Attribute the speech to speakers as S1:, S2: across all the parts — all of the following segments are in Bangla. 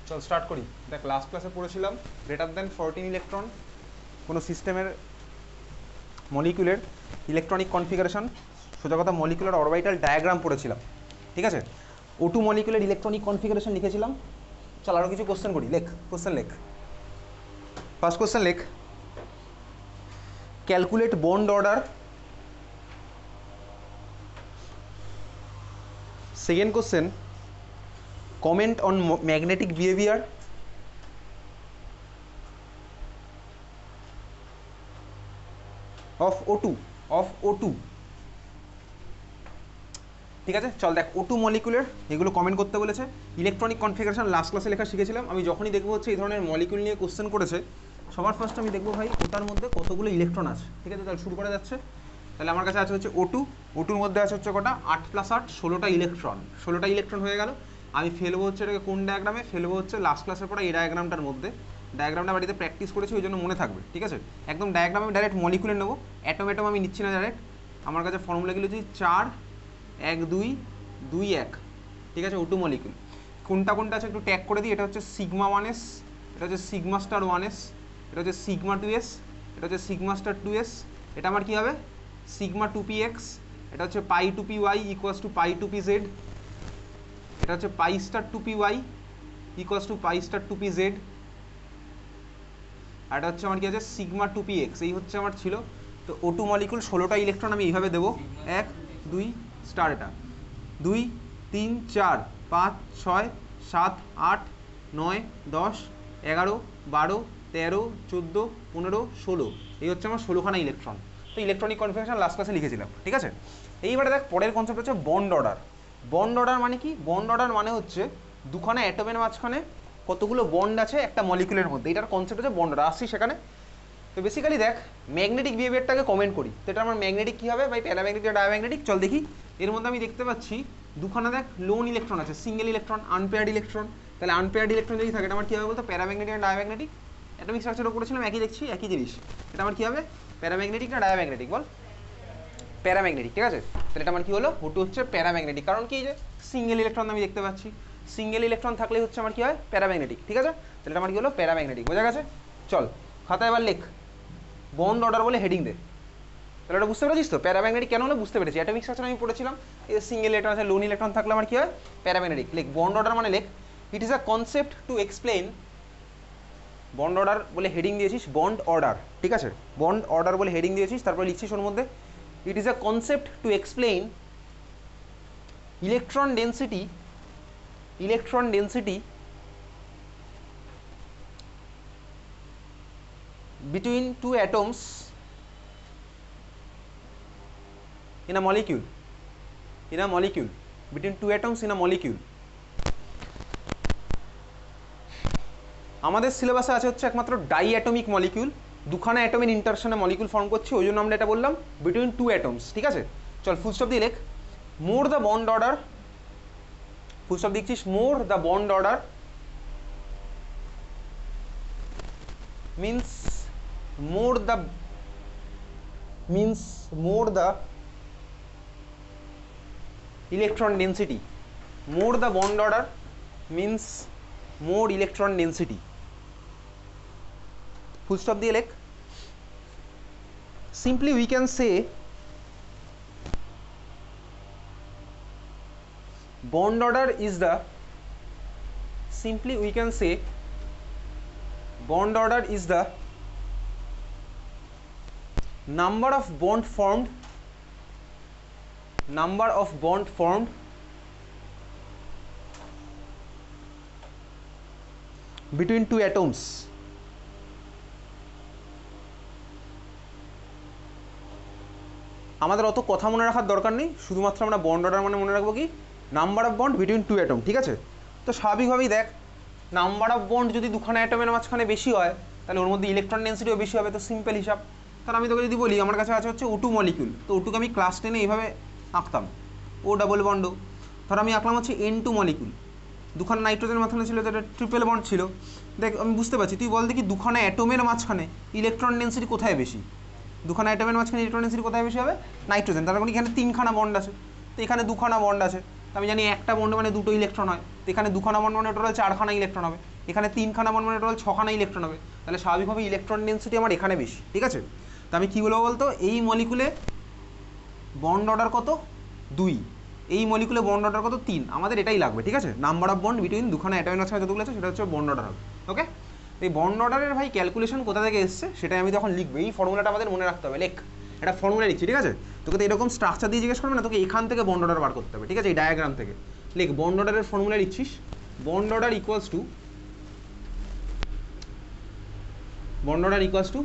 S1: চল স্টার্ট করি। দেখ লাস্ট ক্লাসে পড়েছিলাম গ্রেটার দ্যান 14 ইলেকট্রন কোনো সিস্টেমের মলিকুলের ইলেকট্রনিক কনফিগারেশন, সোজা কথা মলিকুলার অরবিটাল ডায়াগ্রাম পড়েছিলাম, ঠিক আছে। O2 মলিকুলের ইলেকট্রনিক কনফিগারেশন লিখেছিলাম। চল আরও কিছু কোশ্চেন করি। লেখ কোশ্চেন, লেখ ফার্স্ট কোশ্চেন লেখ, calculate bond order. Second question, comment on magnetic behaviour. Of O2 ঠিক আছে। চল দেখ O2 মলিকুলের এগুলো কমেন্ট করতে বলেছে। ইলেকট্রনিক কনফিগারেশন লাস্ট ক্লাসে লেখা শিখেছিলাম। আমি যখনই দেখবো হচ্ছে এই ধরনের মলিকুল নিয়ে কোশ্চেন করেছে, সবার ফার্স্ট আমি দেখবো ভাই ওটার মধ্যে কতগুলো ইলেকট্রন আছে, ঠিক আছে। তাহলে শুরু করা যাচ্ছে। তাহলে আমার কাছে আছে হচ্ছে O2-ওর মধ্যে আছে হচ্ছে কটা, 8 + 8 16টা ইলেকট্রন। 16টা ইলেকট্রন হয়ে গেল। আমি ফেলবো হচ্ছে এটাকে কোন ডায়াগ্রামে ফেলবো, হচ্ছে লাস্ট ক্লাসের পরে এই ডায়াগ্রামটার মধ্যে। ডায়াগ্রামটা বাড়িতে প্র্যাকটিস করেছি, ওই জন্য মনে থাকবে, ঠিক আছে। একদম ডায়াগ্রাম আমি ডাইরেক্ট মলিকুলে নেবো, অ্যাটম আমি নিচ্ছি না ডাইরেক্ট। আমার কাছে ফর্মুলাগুলো হচ্ছে 4 1 2 2 1, ঠিক আছে। O2 মলিকুল কোনটা কোনটা আছে একটু ট্যাগ করে দিই। এটা হচ্ছে সিগমা 1s, এটা হচ্ছে সিগমা স্টার 1s, এটা হচ্ছে সিগমা 2s, এটা হচ্ছে সিগমা স্টার 2s, এটা আমার কী হবে সিগমা 2px, এটা হচ্ছে পাই 2py equals to pi 2pz, এটা হচ্ছে pi star 2py equals to pi star 2pz, আর এটা হচ্ছে আমার কি আছে সিগমা 2px। এই হচ্ছে আমার ছিল। তো O2 মলিকুল 16টা ইলেকট্রন আমি এইভাবে দেবো, 1 2 স্টার, এটা 2 3 4 5 6 7 8 9 10 11 12 13 14 15 16, এই হচ্ছে আমার 16খানা ইলেকট্রন। তো ইলেকট্রনিক কনফিগারেশন লাস্ট ক্লাসে লিখেছিলাম, ঠিক আছে। এইবারে দেখ পরের কনসেপ্ট হচ্ছে বন্ড অর্ডার। বন্ড অর্ডার মানে কি? বন্ড অর্ডার মানে হচ্ছে দুখানা অ্যাটমের মাঝখানে কতগুলো বন্ড আছে একটা মলিকুলের মধ্যে, এটার কনসেপ্ট হচ্ছে বন্ড অর্ডার। আসছি সেখানে। তো বেসিক্যালি দেখ ম্যাগনেটিক বিহেভিয়ারটাকে কমেন্ট করি। তো এটা আমার ম্যাগনেটিক কী হবে ভাই, প্যারাম্যাগনেটিক ডায়াম্যাগনেটিক। চল দেখি। এর মধ্যে আমি দেখতে পাচ্ছি দুখানা দেখ লোন ইলেকট্রন আছে, সিঙ্গেল ইলেকট্রন, আনপেয়ার্ড ইলেকট্রন। তাহলে আনপেয়ার্ড ইলেকট্রন যদি থাকে এটা আমার কী হবে বলতো, প্যারাম্যাগনেটিক আর ডায়াম্যাগনেটিক। অ্যাটমিক স্ট্রাকচারও করেছিলাম, একই দেখছি একই জিনিস। এটা আমার কী হবে, প্যারাম্যাগনেটিক না ডায়াম্যাগনেটিক বল? প্যারাম্যাগনেটিক, ঠিক আছে। তাহলে এটা আমার কী হলো, O2 হচ্ছে প্যারাম্যাগনেটিক। কারণ কি, যে সিঙ্গেল ইলেকট্রন আমি দেখতে পাচ্ছি, সিঙ্গেল ইলেকট্রন থাকলে হচ্ছে আমার কী হয়, প্যারাম্যাগনেটিক, ঠিক আছে। তাহলে এটা আমার কী হলো, প্যারাম্যাগনেটিক। বোঝা গেছে? চল খাতায় এবার লেখ বন্ড অর্ডার বলে হেডিং দে। তাহলে এটা বুঝতে পেরেছিস তো প্যারাম্যাগনেটিক কেন হলো, বুঝতে পেরেছি। অ্যাটমিক স্ট্রাকচার আমি পড়েছিলাম, এই সিঙ্গেল ইলেকট্রন আছে, লোন ইলেকট্রন থাকলে আমার কী হয়, প্যারাম্যাগনেটিক। লেখ বন্ড অর্ডার মানে লেখ, it is a concept to explain. Bond order বলে হেডিং দিয়েছিস, বন্ড অর্ডার, ঠিক আছে। বন্ড অর্ডার বলে হেডিং দিয়েছিস, তারপরে লিখছিস ওর মধ্যে it is a concept to explain electron density between two atoms in a molecule, between two atoms in a molecule। আমাদের সিলেবাসে আছে হচ্ছে একমাত্র ডাই অ্যাটমিক মলিকিউল, দুখানা অ্যাটমের ইন্টারশনে মলিকিউল ফর্ম করছে, ওই জন্য আমরা এটা বললাম বিটুইন টু অ্যাটমস, ঠিক আছে। চল ফুল স্টপ দিয়ে লেখ, more the bond order, full stop দেখছিস, more the bond order means more the electron density. More the bond order means more electron density. Full stop দিয়ে লেখ, simply we can say bond order is the, simply we can say bond order is the number of bond formed between two atoms। আমাদের অত কথা মনে রাখার দরকার নেই, শুধুমাত্র আমরা বন্ড অর্ডার মানে মনে রাখবো কি, number of bond between two atom, ঠিক আছে। তো স্বাভাবিকভাবেই দেখ নাম্বার অফ বন্ড যদি দুখানা অ্যাটমের মাঝখানে বেশি হয়, তাহলে ওর মধ্যে ইলেকট্রন ডেন্সিটিও বেশি হবে। তো সিম্পল হিসাব। তাহলে আমি তোকে যদি বলি আমার কাছে আছে হচ্ছে O2 মলিকিউল, তো O2কে আমি ক্লাস 10-এ এইভাবে আঁকতাম, O ডাবল বন্ড। ধর আমি আঁকলাম হচ্ছে N2 মলিকিউল, দুখানা নাইট্রোজেনের মাঝখানে ছিল, যেটা ট্রিপল বন্ড ছিল। দেখ আমি বুঝতে পারছি, তুই বল দেখি দুখানা অ্যাটমের মাঝখানে ইলেকট্রন ডেন্সিটি কোথায় বেশি, দুখানা অ্যাটমের মাঝখানে ইলেকট্রন ডেন্সিটি কোথায় বেশি হবে, নাইট্রোজেন। তার মানে এখানে 3খানা বন্ড আছে, তো এখানে 2খানা বন্ড আছে। তো আমি জানি একটা বন্ড মানে 2টো ইলেকট্রন হয়, তো এখানে 2খানা বন্ড মানে টোটাল 4খানা ইলেকট্রন হবে। এখানে 3খানা বন্ড মানে টোটাল 6খানা ইলেকট্রন হবে, তাহলে স্বাভাবিকভাবে ইলেকট্রন ডেন্সিটি আমার এখানে বেশি, ঠিক আছে। তো আমি কী বলবো বলতো, এই মলিকুলে বন্ড অর্ডার কত 2, এই মলিকুলে বন্ড অর্ডার কত 3, আমাদের এটাই লাগবে, ঠিক আছে। নাম্বার অফ বন্ড বিটুইন দুখানা অ্যাটমের মাঝখানে যতগুলো আছে সেটা হচ্ছে বন্ড অর্ডার হবে, ওকে। এই বন্ড অর্ডারের ভাই ক্যালকুলেশন কোথা থেকে এসছে সেটাই আমি তখন লিখবো, এই ফর্মুলাটা আমাদের মনে রাখতে হবে। লেখ, একটা ফর্মুলা লিখছি, ঠিক আছে। তোকে তো এরকম স্ট্রাকচার দিয়ে জিজ্ঞেস করবে না, তোকে এখান থেকে বন্ড অর্ডার বার করতে হবে, ঠিক আছে, এই ডায়াগ্রাম থেকে। লেখ, বন্ড অর্ডারের ফর্মুলা লিখছিস, bond order equals to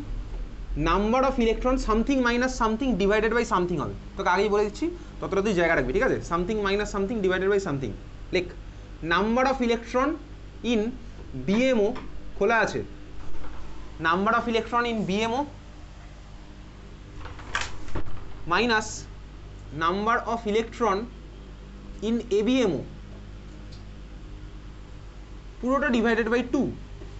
S1: number of electron something minus something divided by something হবে। তোকে আগেই বলে দিচ্ছি, ততটা তুই জায়গা রাখবি, ঠিক আছে। Something minus something divided by something. লেখ, number of electron in BMO, খোলা আছে, number of electron in BMO minus number of electron in ABMO, পুরোটা ডিভাইডেড বাই 2,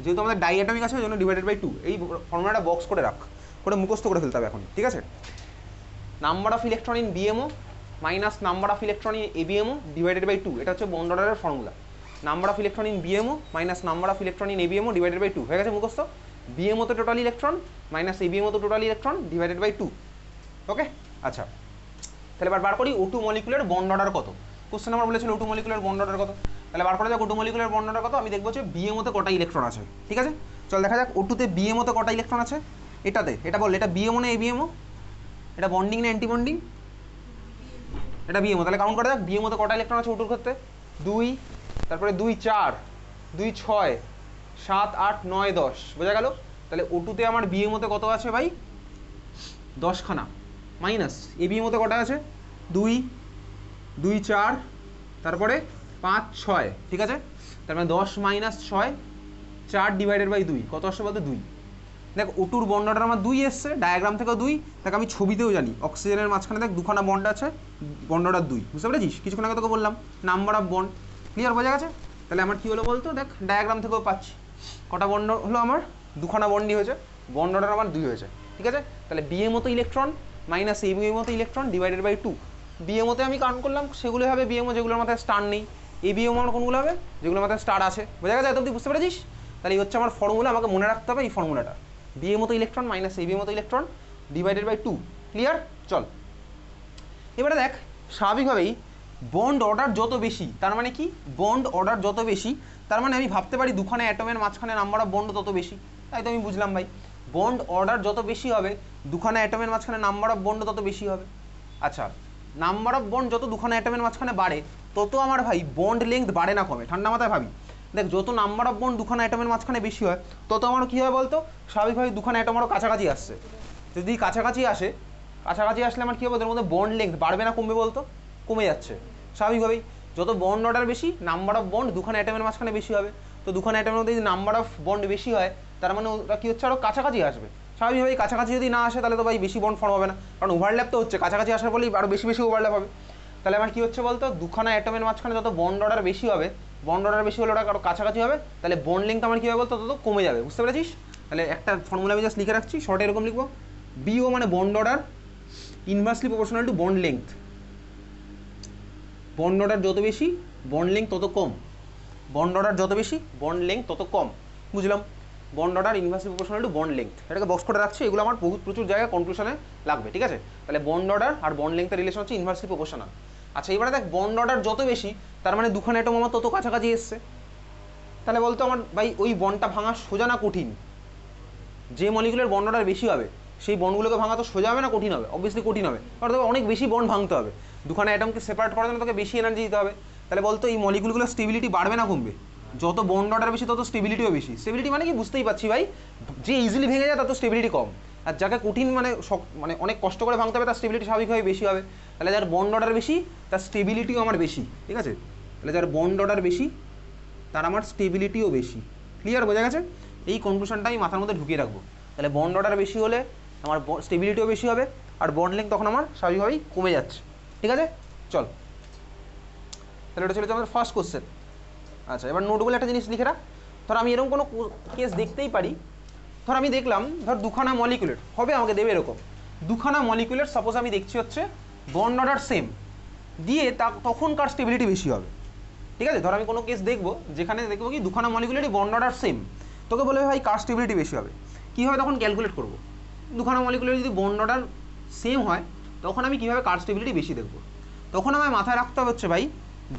S1: যেহেতু আমাদের ডাইঅ্যাটমিক আছে ওই জন্য ডিভাইডেড বাই 2। এই ফর্মুলাটা বক্স করে রাখ, করে মুখস্থ করে ফেলতে হবে এখন, ঠিক আছে। Number of electron in BMO minus number of electron in ABMO divided by 2, এটা হচ্ছে বন্ড অর্ডারের formula. Number of electron in BMO minus number of electron in ABMO divided by 2 হয়ে গেছে মুখস্থ। বিএমও তো টোটাল ইলেকট্রন মাইনাস এবিএমও তো টোটাল ইলেকট্রন ডিভাইডেড বাই 2, ওকে। আচ্ছা, তাহলে এবার বার করি O2 মলিকুলার বন্ড অর্ডার কত। কোশ্চেন আমার বলেছিল O2 মলিকুলার বন্ড অর্ডার কত, তাহলে বার করা যাক O2 মলিকুলার বন্ড অর্ডার কত। আমি দেখবো যে বিএমও তে কটা ইলেকট্রন আছে, ঠিক আছে। চল দেখা যাক O2 তে বিএমও তে কটা ইলেকট্রন আছে। এটাতে, এটা বল, এটা বিএমও না এবিএমও, এটা বন্ডিং না অ্যান্টি বন্ডিং, এটা বিএমও। তাহলে কাউন্ট করা যাক বিএমও তে কটা ইলেকট্রন আছে O2 এর ক্ষেত্রে, 2, তারপরে 2 4, 2 6, 7 8 9 10, বোঝা গেল। তাহলে O2 তে আমার বিএমও তে কত আছে ভাই, 10খানা, মাইনাস এবিএমও তে কটা আছে, 2 2 4, তারপরে 5 6, ঠিক আছে। তার মানে 10 মাইনাস 6, 4 ডিভাইডেড বাই 2 কত আসছে বলতে 2। দেখ O2 বন্ড অর্ডার আমার 2 এসছে, ডায়াগ্রাম থেকেও 2, দেখ আমি ছবিতেও জানি অক্সিজেনের মাঝখানে দেখ দুখানা বন্ড আছে, বন্ড অর্ডার 2, বুঝতে পেরেছিস। কিছুক্ষণ আগে তোকে বললাম নাম্বার অফ বন্ড, ক্লিয়ার, বোঝা গেছে। তাহলে আমার কী হলো বলতো, দেখ ডায়াগ্রাম থেকেও পাচ্ছি কটা বন্ড হলো আমার, দুখানা বন্ডই হয়েছে, বন্ড অর্ডার আমার 2 হয়েছে, ঠিক আছে। তাহলে বিএমও তো ইলেকট্রন মাইনাস এবিএমও তো ইলেকট্রন ডিভাইডেড বাই 2। বিএমওতে আমি কাউন্ট করলাম, সেগুলো হবে বিএমও যেগুলোর মাথায় স্টার নেই, এবিএমও আমার কোনগুলো হবে যেগুলোর মাথায় স্টার আছে, বোঝা গেছে, এত অবধি বুঝতে পেরেছিস। তাহলে এই হচ্ছে আমার ফর্মুলা, আমাকে মনে রাখতে হবে এই ফর্মুলাটা, বিএমও তো ইলেকট্রন মাইনাস এবিএমও তো ইলেকট্রন ডিভাইডেড বাই 2, ক্লিয়ার। চল এবারে দেখ, স্বাভাবিকভাবেই বন্ড অর্ডার যত বেশি তার মানে কি, বন্ড অর্ডার যত বেশি তার মানে আমি ভাবতে পারি দুখানা অ্যাটমের মাঝখানে নাম্বার অফ বন্ড তত বেশি, তাই তো আমি বুঝলাম ভাই। বন্ড অর্ডার যত বেশি হবে দুখানা অ্যাটমের মাঝখানে নাম্বার অফ বন্ড তত বেশি হবে। আচ্ছা, নাম্বার অফ বন্ড যত দুখানা অ্যাটমের মাঝখানে বাড়ে তত আমার ভাই বন্ড লেংথ বাড়ে না কমে, ঠান্ডা মাথায় ভাবি। দেখ, যত নাম্বার অফ বন্ড দুখানা অ্যাটমের মাঝখানে বেশি হয় তত আমার কী হয় বলতো, স্বাভাবিকভাবে দুখানা অ্যাটম আরও কাছাকাছি আসছে। যদি কাছাকাছি আসে, কাছাকাছি আসলে আমার কী হবে, ওদের মধ্যে বন্ড লেংথ বাড়বে না কমবে বলতো, কমে যাচ্ছে স্বাভাবিকভাবেই। যত বন্ড অর্ডার বেশি, নাম্বার অফ বন্ড দুখানা অ্যাটমের মাঝখানে বেশি হবে, তো দুখানা অ্যাটমের মধ্যে যদি নাম্বার অফ বন্ড বেশি হয় তার মানে ওরা কী হচ্ছে, আরও কাছাকাছি আসবে। স্বাভাবিকভাবেই কাছাকাছি যদি না আসে তাহলে তো ভাই বেশি বন্ড ফর্ম হবে না, কারণ ওভারল্যাপ তো হচ্ছে, কাছাকাছি আসার ফলেই আরও বেশি বেশি ওভারল্যাপ হবে। তাহলে আমার কী হচ্ছে বলতো, দুখানা অ্যাটমের মাঝখানে যত বন্ড অর্ডার বেশি হবে, বন্ড অর্ডার বেশি হলে ওটা আরও কাছাকাছি হবে, তাহলে বন্ড লেংথ আমার কী হবে বলতো, তত কমে যাবে, বুঝতে পেরেছিস। তাহলে একটা ফর্মুলা আমি জাস্ট লিখে রাখছি, শর্টে এরকম লিখবো, বিও মানে bond order inversely proportional to bond length. Bond order যত বেশি বন্ড লেংথ তত কম, বন্ড অর্ডার যত বেশি বন্ড লেংথ তত কম, বুঝলাম। Bond order inversely proportional to bond length, এটাকে বক্স করে রাখছি, এগুলো আমার প্রচুর জায়গায় কনক্লুশনে লাগবে, ঠিক আছে। তাহলে বন্ড অর্ডার আর বন্ড লেংথের রিলেশন হচ্ছে ইনভার্সলি প্রপোর্শনাল। আচ্ছা, এবারে দেখ, বন্ড অর্ডার যত বেশি তার মানে দুখানা অ্যাটম আমার তত কাছাকাছি এসছে, তাহলে বলতো আমার ভাই ওই বন্ডটা ভাঙা সোজা না কঠিন, যে মলিকুলের বন্ড অর্ডার বেশি হবে সেই বন্ডগুলোকে ভাঙা তো সোজা হবে না কঠিন হবে, অবভিয়াসলি কঠিন হবে, কারণ তোকে অনেক বেশি বন্ড ভাঙতে হবে, দুখানা অ্যাটমকে সেপারেট করার জন্য তোকে বেশি এনার্জি দিতে হবে। তাহলে বলতো এই মলিকুলগুলোর স্টেবিলিটি বাড়বে না কমবে, যত বন্ড অর্ডার বেশি তত স্টেবিলিটিও বেশি। স্টেবিলিটি মানে কি বুঝতেই পারছি ভাই, যে ইজিলি ভেঙে যায় তত স্টেবিলিটি কম, আর যাকে কঠিন মানে অনেক কষ্ট করে ভাঙতে হবে তার স্টেবিলিটি স্বাভাবিকভাবে বেশি হবে। তাহলে যার বন্ড অর্ডার বেশি তার স্টেবিলিটিও আমার বেশি, ঠিক আছে। তাহলে যার বন্ড অর্ডার বেশি তার আমার স্টেবিলিটিও বেশি, ক্লিয়ার, বোঝা গেছে। এই কনক্লুশনটা আমি মাথার মধ্যে ঢুকিয়ে রাখবো। তাহলে বন্ড অর্ডার বেশি হলে আমার স্টেবিলিটিও বেশি হবে, আর বন্ড লেংথ তখন আমার স্বাভাবিকভাবেই কমে যাচ্ছে, ঠিক আছে। চল, তাহলে এটা চলেছে আমাদের ফার্স্ট কোশ্চেন। আচ্ছা, এবার নোটগুলো একটা জিনিস লিখে রাখ। ধর আমি এরকম কোনো কেস দেখতেই পারি, ধর আমি দেখলাম, ধর দুখানা মলিকুলের হবে, আমাকে দেবে এরকম দুখানা মলিকুলের, সাপোজ আমি দেখছি হচ্ছে বন্ড অর্ডার সেম দিয়ে তখন কার স্টেবিলিটি বেশি হবে, ঠিক আছে, ধর আমি কোনো কেস দেখবো যেখানে দেখবো কি দুখানা মলিকুলারই বন্ড অর্ডার সেম, তোকে বলবে ভাই কার স্টেবিলিটি বেশি হবে, কীভাবে তখন ক্যালকুলেট করবো? দুখানা মলিকুলার যদি বন্ড অর্ডার সেম হয় তখন আমি কীভাবে কার স্টেবিলিটি বেশি দেখবো? তখন আমায় মাথায় রাখতে হবে হচ্ছে ভাই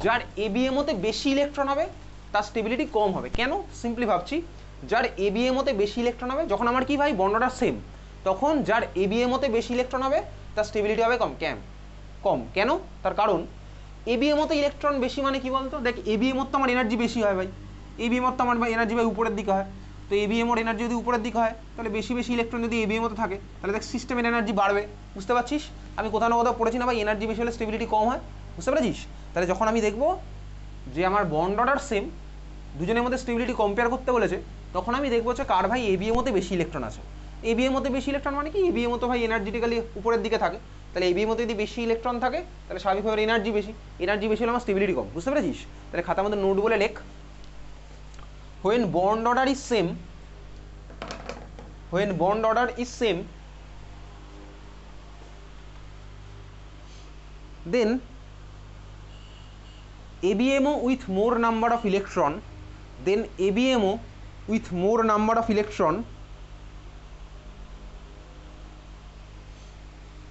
S1: যার এবিএমওতে বেশি ইলেকট্রন হবে তার স্টেবিলিটি কম হবে। কেন? সিম্পলি ভাবছি, যার এবিএমওতে বেশি ইলেকট্রন হবে, যখন আমার কি ভাই বন্ড অর্ডার সেম, তখন যার এবিএমওতে বেশি ইলেকট্রন হবে তার স্টেবিলিটি হবে কম। কম কেন? তার কারণ এবিএমওতে ইলেকট্রন বেশি মানে কি বলতো, দেখ এবিএমওর তো আমার এনার্জি বেশি হয় ভাই, এবিএমওর তো আমার এনার্জি ভাই উপরের দিকে হয়, তো এবিএমওর এনার্জি যদি উপরের দিকে হয় তাহলে বেশি বেশি ইলেকট্রন যদি এবিএমওতে থাকে তাহলে দেখ সিস্টেমের এনার্জি বাড়বে। বুঝতে পারছিস? আমি কোথাও না কোথাও পড়েছি না ভাই এনার্জি বেশি হলে স্টেবিলিটি কম হয়, বুঝতে পারছিস? তাহলে যখন আমি দেখবো যে আমার বন্ড অর্ডার সেম, দুজনের মধ্যে স্টেবিলিটি কম্পেয়ার করতে বলেছে, তখন আমি দেখবো যে কার ভাই এবিএমওতে বেশি ইলেকট্রন আছে। এবিএমওতে বেশি ইলেকট্রন মানে কি, এবিএমও তো ভাই এনার্জিটিক্যালি উপরের দিকে থাকে, তাহলে এবিএমওতে যদি বেশি ইলেকট্রন থাকে তাহলে স্বাভাবিকভাবে এনার্জি বেশি হলে আমার স্টেবিলিটি কম। বুঝতে পেরেছিস? তাহলে খাতার মধ্যে নোট বলে লেখ, when bond order is same, then ABMO with more number of electron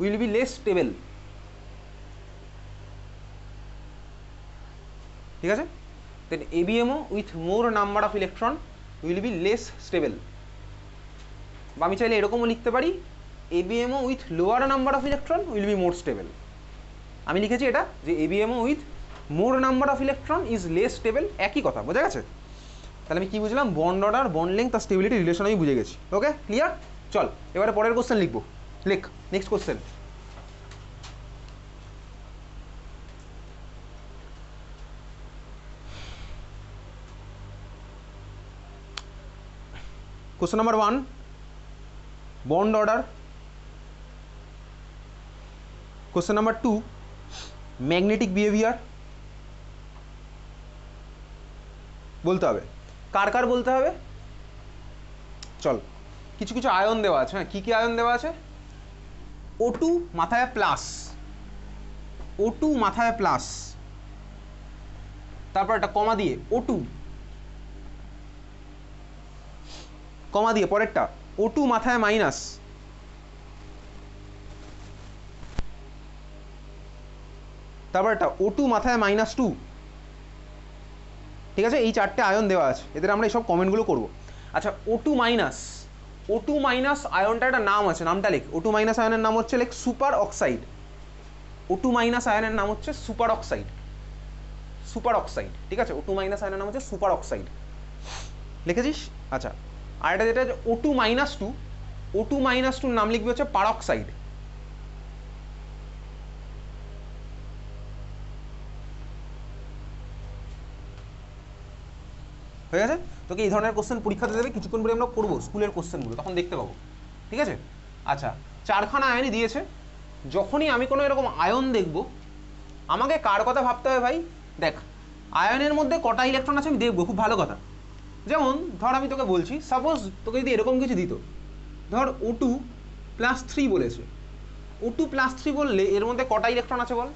S1: will be less stable. ঠিক আছে? then ABMO with more number of electron will be less stable. বা আমি চাইলে এরকমও লিখতে পারি, ABMO with lower number of electron will be more stable. আমি লিখেছি এটা যে ABMO with more number of electron is less stable, একই কথা। বোঝা গেছে? তাহলে আমি কি বুঝলাম, বন্ড অর্ডার, বন্ড লেংথ আর স্টেবিলিটি রিলেশন আমি বুঝে গেছি। ওকে, ক্লিয়ার? চল এবারে পরের কোশ্চেন লিখবো। লেখ next question. Question number 1, bond order. Question number 2, magnetic behavior. বলতে হবে, কার কার বলতে হবে? চল কিছু কিছু আয়ন দেওয়া আছে। হ্যাঁ, কি কি আয়ন দেওয়া আছে? O2 মাথায় প্লাস, O2 মাথায় প্লাস, তারপর একটা কমা দিয়ে O2, কমা দিয়ে পরেরটা O2 মাথায় মাইনাস, তারপর একটা O2 মাথায় -2। ঠিক আছে, এই চারটে আয়ন দেওয়া আছে, এদের আমরা এইসব কমেন্টগুলো করব। আচ্ছা, O2 মাইনাস আয়নটা একটা নাম আছে, নামটা লেখ। O2 মাইনাস আয়নের নাম হচ্ছে লেখ সুপার অক্সাইড। O2 মাইনাস আয়নের নাম হচ্ছে সুপার অক্সাইড। ঠিক আছে, O2 মাইনাস আয়নের নাম হচ্ছে সুপার অক্সাইড। লিখেছিস? আচ্ছা, আর এটা যেটা O2 -2 নাম লিখবি হচ্ছে পারক্সাইড। হয়ে গেছে? তোকে এই ধরনের কোশ্চেন পরীক্ষাতে দেবে, কিছুক্ষণ পরে আমরা করবো স্কুলের কোশ্চেনগুলো, তখন দেখতে পাবো। ঠিক আছে? আচ্ছা, চারখানা আয়নই দিয়েছে। যখনই আমি কোনো এরকম আয়ন দেখব, আমাকে কার কথা ভাবতে হবে ভাই? দেখ, আয়নের মধ্যে কটা ইলেকট্রন আছে আমি দেখবো, খুব ভালো কথা। যেমন ধর আমি তোকে বলছি, সাপোজ তোকে যদি এরকম কিছু দিত, ধর O2 +3 বলেছে, O2 +3 বললে এর মধ্যে কটা ইলেকট্রন আছে বল?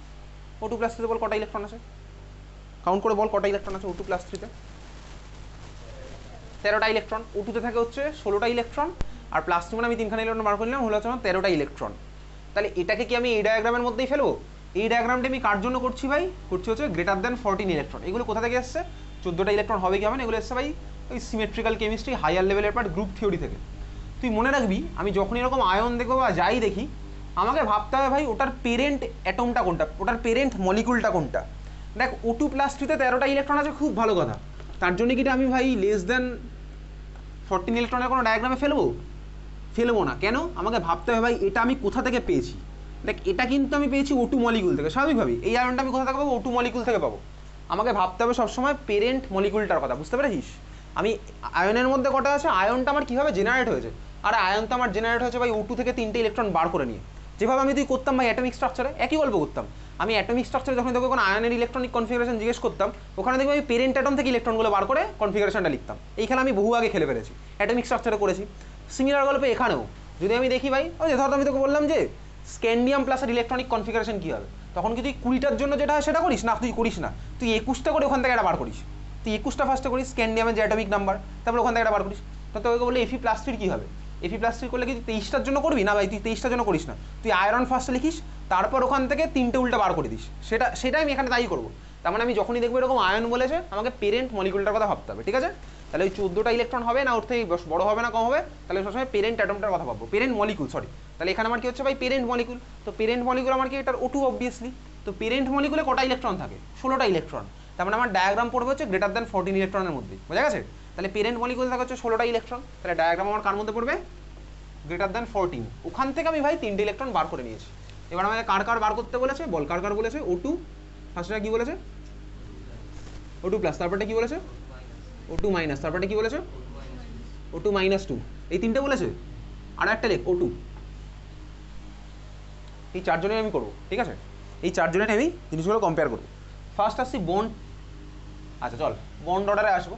S1: O2 +3 বল কটা ইলেকট্রন আছে, কাউন্ট করে বল কটা ইলেকট্রন আছে O2 +3-তে? 13টা ইলেকট্রন। O2-তে থাকে হচ্ছে 16টা ইলেকট্রন, আর +3 মানে আমি 3খানা ইলেকট্রন বার করলাম, হলো হচ্ছে 13টা ইলেকট্রন। তাহলে এটাকে কি আমি এই ডায়াগ্রামের মধ্যেই ফেলবো? এই ডায়াগ্রামটা আমি কার জন্য করছি ভাই? করছি হচ্ছে গ্রেটার দ্যান 14 ইলেকট্রন। এগুলো কোথা থেকে এসছে? 14টা ইলেকট্রন হবে কি হবে না, এগুলো এসছে ভাই ওই সিমেট্রিক্যাল কেমিস্ট্রি হায়ার লেভেলের পার্ট, গ্রুপ থিওরি থেকে। তুই মনে রাখবি, আমি যখন এরকম আয়ন দেখবো বা যাই দেখি, আমাকে ভাবতে হবে ভাই ওটার পেরেন্ট অ্যাটমটা কোনটা, ওটার পেরেন্ট মলিকুলটা কোনটা। দেখ, O2 +3-তে 13টা ইলেকট্রন আছে, খুব ভালো কথা। তার জন্য কি আমি ভাই লেস দ্যান 14 ইলেকট্রনের কোনো ডায়াগ্রামে ফেলবো না। কেন? আমাকে ভাবতে হবে ভাই এটা আমি কোথা থেকে পেয়েছি। দেখ, এটা কিন্তু আমি পেয়েছি O2 মলিকুল থেকে, স্বাভাবিকভাবেই এই আয়নটা আমি কোথা থেকে পাবো? O2 মলিকুল থেকে পাবো। আমাকে ভাবতে হবে সবসময় পেরেন্ট মলিকুলটার কথা, বুঝতে পেরেছিস? আমি আয়নের মধ্যে কটা আছে, আয়নটা আমার কীভাবে জেনারেট হয়েছে, আর আয়ন তো আমার জেনারেট হয়েছে ভাই O2 থেকে 3টে ইলেকট্রন বার করে নিয়ে। যেভাবে আমি তুই করতাম ভাই অ্যাটমিক স্ট্রাকচারে, একই গল্প করতাম। আমি অ্যাটমিক স্ট্রাকচারে যখন তোকে কোনো আয়নের ইলেকট্রনিক কনফিগারেশন জিজ্ঞেস করতাম, ওখানে দেখবো আমি পেরেন্ট অ্যাটম থেকে ইলেকট্রনগুলো বার করে কনফিগারেশনটা লিখতাম। এই খেলা আমি বহু আগে খেলে ফেলেছি, অ্যাটমিক স্ট্রাকচারে করেছি। সিমিলার গল্পে এখানেও যদি আমি দেখি ভাই, ওই যে ধর আমি তোকে বললাম যে স্ক্যান্ডিয়াম প্লাসের ইলেকট্রনিক কনফিগারেশন কী হবে, তখন কি তুই 20টার জন্য যেটা হয় সেটা করিস না, তুই করিস না, তুই 21টা করে ওখান থেকে একটা বার করিস, তুই 21টা ফার্স্টে করিস স্ক্যান্ডিয়ামের যে অ্যাটমিক নাম্বার, তারপর ওখান থেকে একটা বার করিস। তো তোকে বলে Fe+3 কী হবে, Fe+3 করলে কি তুই 23টার জন্য করবি না ভাই, তুই 23টার জন্য করিস না, তুই আয়রন ফার্স্টে লিখিস, তারপর ওখান থেকে 3টে উল্টা বার করে দিস, সেটাই আমি এখানে তাই করবো। তার মানে আমি যখনই দেখবো এরকম আয়ন বলেছে আমাকে পেরেন্ট মলিকুলটার কথা ভাবতে হবে, ঠিক আছে। তাহলে ওই 14টা ইলেকট্রন হবে না, ওর থেকে বড় হবে না কম হবে, তাহলে সবসময় পেরেন্ট অ্যাটমটার কথা ভাববো, পেরেন্ট মলিকুল সরি। তাহলে এখানে আমার কি হচ্ছে ভাই, পেরেন্ট মলিকুল। তো পেরেন্ট মলিকুল আমার কি এটার O2 অবভিয়াসলি। তো পেরেন্ট মলিকুলে কটা ইলেকট্রন থাকে, 16টা ইলেকট্রন। তার মানে আমার ডায়াগ্রাম পড়বে হচ্ছে গ্রেটার দ্যান 14 ইলেকট্রনের মধ্যে, বোঝা গেছে। তাহলে পেরেন্ট মলিকুল থাকে হচ্ছে 16টা ইলেকট্রন, তাহলে ডায়াগ্রাম আমার কার মধ্যে পড়বে, গ্রেটার দ্যান 14। ওখান থেকে আমি ভাই 3টে ইলেকট্রন বার করে নিয়েছি। এবার আমাকে কার কার বার করতে বলেছে বল, কার কার বলেছে, O2 ফার্স্টটা কি বলেছে, O2 প্লাস, তারপরটা কি বলেছে O2 মাইনাস, তারপরটা কি বলেছে O2 -2, এই 3টে বলেছে। আর একটা লেখ O2, এই 4 জনের আমি করবো, ঠিক আছে। এই 4 জনের আমি জিনিসগুলো কম্পেয়ার করবো। ফার্স্ট আসছি বন্ড, আচ্ছা চল বন্ড অর্ডারে আসবো।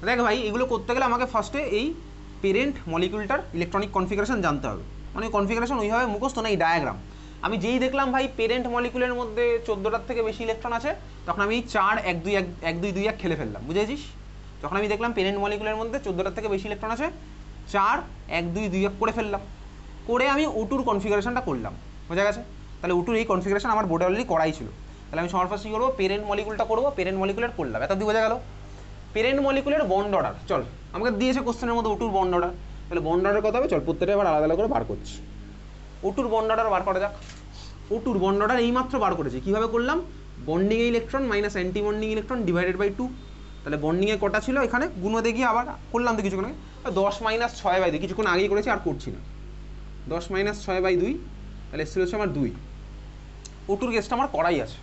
S1: দেখ ভাই এগুলো করতে গেলে আমাকে ফার্স্টে এই পেরেন্ট মলিকুলটার ইলেকট্রনিক কনফিগারেশন জানতে হবে, মানে কনফিগারেশন ওইভাবে মুখস্থ না, এই ডায়াগ্রাম। আমি যেই দেখলাম ভাই পেরেন্ট মলিকুলের মধ্যে 14টার থেকে বেশি ইলেকট্রন আছে, তখন আমি 4 1 2 1 2 2 1 খেলে ফেললাম, বুঝেছিস। যখন আমি দেখলাম পেরেন্ট মলিকুলের মধ্যে 14টার থেকে বেশি ইলেকট্রন আছে, 4 1 2 2 1 করে ফেললাম, করে আমি O2 কনফিগারেশনটা করলাম, বোঝা গেছে। তাহলে O2 এই কনফিগারেশন আমার বোর্ডে অলরেডি করাই ছিল। তাহলে আমি সবার ফার্স্ট কী করবো, পেরেন্ট মলিকুলটা করবো, পেরেন্ট মলিকুলের করলাম, এত বোঝা গেল। পেরেন্ট মলিকুলের বন্ড অর্ডার, চল আমাকে দিয়েছে কোশ্চেনের মধ্যে O2 বন্ড অর্ডার, তাহলে বন্ড অর্ডার কত হবে চল প্রত্যেকটা এবার আলাদা আলাদা করে বার করছি। O2 বন্ড অর্ডার বার করা যাক। O2 বন্ড অর্ডার এইমাত্র বার করেছি, কীভাবে করলাম, bonding electron minus anti bonding electron divided by 2। তাহলে বন্ডিংয়ে কটা ছিল এখানে গুণো দেখি, আবার করলাম তো কিছুক্ষণ আগে, 10 - 6/2, কিছুক্ষণ আগেই করেছি আর করছি না, 10 - 6/2, তাহলে এসেছিল হচ্ছে আমার 2। O2 কেসটা আমার করাই আছে,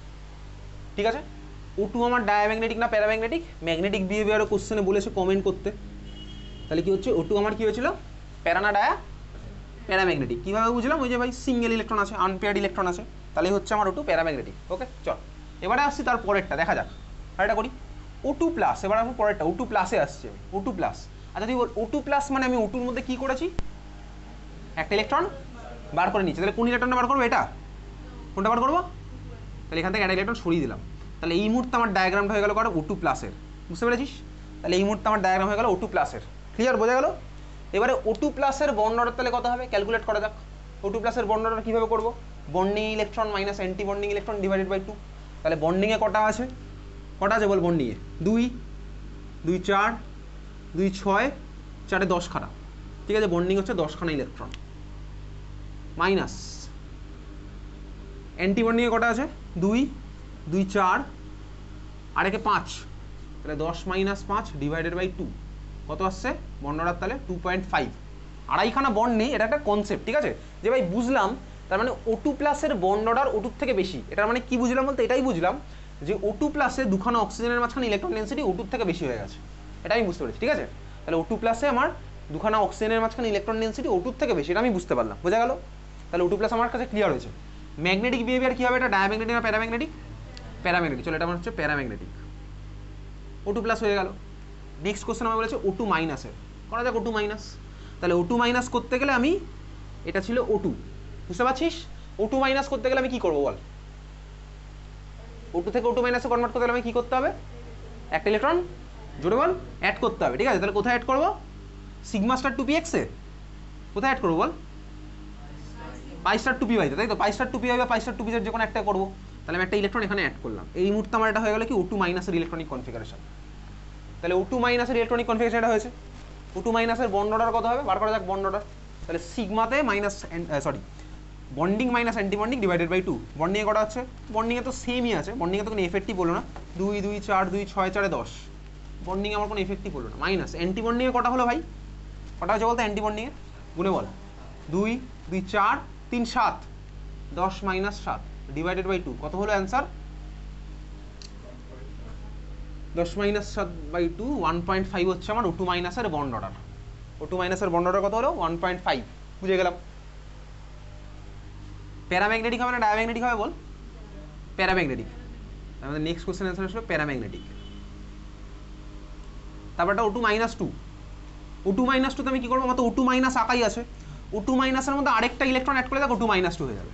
S1: ঠিক আছে। O2 আমার ডায়াম্যাগনেটিক না প্যারাম্যাগনেটিক, ম্যাগনেটিক বিহেভিয়ারও কোশ্চেনে বলেছে কমেন্ট করতে। তাহলে কি হচ্ছে O2 আমার কি হয়েছিল, প্যারা না ডায়া, প্যারাম্যাগনেটিক। কীভাবে বুঝলাম, ওই যে ভাই সিঙ্গেল ইলেকট্রন আছে, আনপেয়ার্ড ইলেকট্রন আছে, তাহলে হচ্ছে আমার O2 প্যারাম্যাগনেটিক। ওকে চল এবারে আসছি তার পরেরটা, দেখা যাক আরেকটা করি। O2 প্লাস, এবার আমি পরেরটা O2 প্লাসে আসছি আমি, O2 প্লাস। আচ্ছা তুই বল O2 প্লাস মানে আমি O2 মধ্যে কী করেছি, একটা ইলেকট্রন বার করে নিচ্ছি, তাহলে কোন ইলেকট্রনটা বার করবো, এটা কোনটা বার করবো, তাহলে এখান থেকে একটা ইলেকট্রন সরিয়ে দিলাম। তাহলে এই মুহূর্তে আমার ডায়াগ্রামটা হয়ে গেল কারো O2 প্লাসের, বুঝতে পেরেছিস। তাহলে এই মুহূর্তে আমার ডায়াগ্রাম হয়ে গেল O2 প্লাসের, ক্লিয়ার, বোঝা গেল। এবারে O2 প্লাসের বন্ড অর্ডার তাহলে কত হবে ক্যালকুলেট করা যাক। O2 প্লাসের বন্ড অর্ডার কীভাবে করবো, bonding electron minus anti bonding electron divided by 2। তাহলে বন্ডিংয়ে কটা আছে বল, বন্ডিংয়ে 2 2 4 2 6 4 10 খানা, ঠিক আছে। বন্ডিং হচ্ছে 10 খানা ইলেকট্রন, মাইনাস অ্যান্টি বন্ডিংয়ে কটা আছে 2 2 4 আর একে 5, তাহলে 10 - 5 ডিভাইডেড বাই 2 কত আসছে বন্ড অর্ডার, তাহলে 2.5। আড়াইখানা বন্ড নেই, এটা একটা কনসেপ্ট, ঠিক আছে, যে ভাই বুঝলাম। তার মানে O2 প্লাসের বন্ড অর্ডার O2 থেকে বেশি, এটার মানে কি বুঝলাম বলতে এটাই বুঝলাম যে O2 প্লাসে দুখানা অক্সিজেনের মাঝখানে ইলেকট্রন ডেন্সিটি O2 থেকে বেশি হয়ে গেছে, এটা আমি বুঝতে পেরেছি, ঠিক আছে। তাহলে O2 প্লাসে আমার দুখানা অক্সিজেনের মাঝখানে ইলেকট্রন ডেন্সিটি O2 থেকে বেশি, এটা আমি বুঝতে পারলাম, বোঝা গেল। তাহলে O2 প্লাস আমার কাছে ক্লিয়ার হয়েছে। ম্যাগনেটিক বিহেভিয়ার কী হবে, এটা ডায়াম্যাগনেটিক না প্যারাম্যাগনেটিক, প্যারাম্যাগনেটিক, চলো এটা আমার হচ্ছে প্যারাম্যাগনেটিক। O2 প্লাস হয়ে গেল। নেক্সট কোশ্চেন আমার বলেছে O2 মাইনাসের, করা যাক O2 মাইনাস। তাহলে O2 মাইনাস করতে গেলে আমি, এটা ছিল O2, বুঝতে পারছিস। O2 মাইনাস করতে গেলে আমি কি করবো বল, O2 থেকে O2 মাইনাসে কনভার্ট করতে গেলে আমি কি করতে হবে, একটা ইলেকট্রন জোরে বল অ্যাড করতে হবে, ঠিক আছে। তাহলে কোথায় অ্যাড করবো, সিগমা স্টার 2p(x) এ কোথায় অ্যাড করবো বল, পাই স্টার 2p বাই, তাই তো, পাই স্টার 2p বা পাই স্টার 2p যে কোনো একটা করবো। তাহলে আমি একটা ইলেকট্রন এখানে অ্যাড করলাম, এই মুহূর্তে আমার এটা হয়ে গেল কি O2 মাইনাসের ইলেকট্রনিক কনফিগারেশন। তাহলে O2 মাইনাসের ইলেকট্রনিক কনফিগারেশন এটা হয়েছে। O2 মাইনাসের বন্ড অর্ডার কত হবে বার করা যাক, বন্ড অর্ডার। তাহলে সিগমাতে minus bonding minus anti bonding divided by 2। বন্ডিংয়ে কটা আছে, বন্ডিংয়ে তো সেমই আছে, বন্ডিংয়ে তো কোনো এফেক্টই বলো না, 2 2 4 2 6 4 10, বন্ডিংয়ে আমার কোনো এফেক্টই বলো না। মাইনাস অ্যান্টি বন্ডিংয়ে কটা হলো ভাই, কটা হচ্ছে বলতো অ্যান্টি বন্ডিংয়ে, গুনে বল, 2 2 4 3 7, 10 - 7 ডিভাইডেড বাই 2 কত হলো অ্যান্সার, 10 - 7/2 1.5 হচ্ছে আমার O2 মাইনাসের বন্ড অর্ডার। O2 মাইনাসের বন্ড অর্ডার কত হলো 1.5, বুঝে গেলাম। প্যারাম্যাগনেটিক হবে না ডায়াম্যাগনেটিক হবে বল, প্যারাম্যাগনেটিক। আমাদের নেক্সট কোশ্চেন অ্যান্সার আসলো প্যারাম্যাগনেটিক। তারপরটা O2 - 2, O2 - 2 তে আমি কি করবো, আমার তো O2 মাইনাস আঁকাই আছে, O2 মাইনাসের মধ্যে আরেকটা ইলেকট্রন অ্যাড করে দেখ O2 - 2 হয়ে যাবে।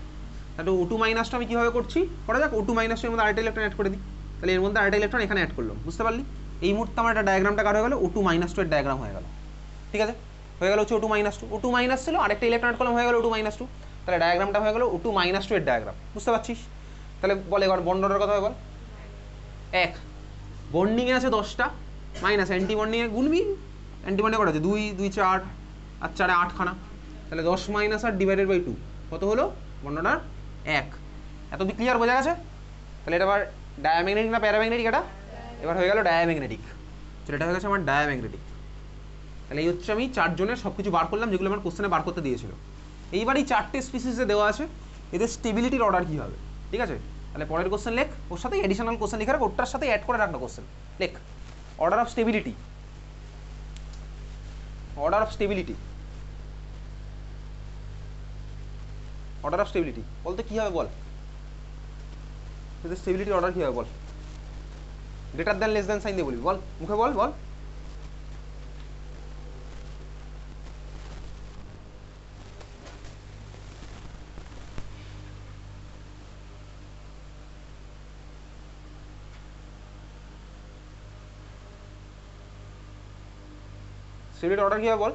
S1: তাহলে O2 মাইনাসটা আমি কীভাবে করছি, করা যাক। O2 মাইনাসের মধ্যে আরেকটা ইলেকট্রন অ্যাড করে দিই, তাহলে এর মধ্যে আরেকটা ইলেকট্রন এখানে অ্যাড করলাম, বুঝতে পারলি? এই মুহূর্তে আমার একটা ডায়াগ্রামটা কার হয়ে গেল, O2 মাইনাস 2 এর ডায়াগ্রাম হয়ে গেল। ঠিক আছে, হয়ে গেল হচ্ছে O2 মাইনাস 2, O2 মাইনাস ছিল, আরেকটা ইলেকট্রন অ্যাড করলাম, হয়ে গেল O2 মাইনাস 2, তাহলে ডায়াগ্রামটা হয়ে গেল O2 মাইনাস 2 এর ডায়াগ্রাম, বুঝতে পারছিস? তাহলে বল এবার বন্ড অর্ডার কথা বল। এক, বন্ডিংয়ে আছে 10টা, মাইনাস অ্যান্টি বন্ডিংয়ে গুনবি, অ্যান্টি বন্ডিং কটা আছে 2 2 4 আর 4 8খানা, তাহলে 10 মাইনাস 8 ডিভাইডেড বাই 2 কত হলো, বন্ড অর্ডার 1। এত কি ক্লিয়ার বোঝা গেছে? তাহলে এটা আবার ডায়াম্যাগনেটিক না প্যারাম্যাগনেটিক, এটা এবার হয়ে গেল ডায়াম্যাগনেটিক। চলো এটা হয়ে গেছে আমার ডায়াম্যাগনেটিক। তাহলে এই হচ্ছে আমি 4 জনের সব কিছু বার করলাম যেগুলো আমার কোশ্চেনে বার করতে দিয়েছিল। এইবার এই 4টে স্পিসিসে দেওয়া আছে, এদের স্টেবিলিটির অর্ডার কী হবে, ঠিক আছে? তাহলে পরের কোশ্চেন লেখ, ওর সাথে এডিশনাল কোশ্চেন লিখে রাখ, ওটার সাথে অ্যাড করে রাখ না কোশ্চেন, লেখ order of stability. Order of stability, order of stability বলতে কী হবে বল, এদের স্টেবিলিটির অর্ডার কী হবে বল? Greater than less than sign দিয়ে বলবি, বল মুখে বল, বল। স্টেবিলিটি অর্ডার কী হবে বল?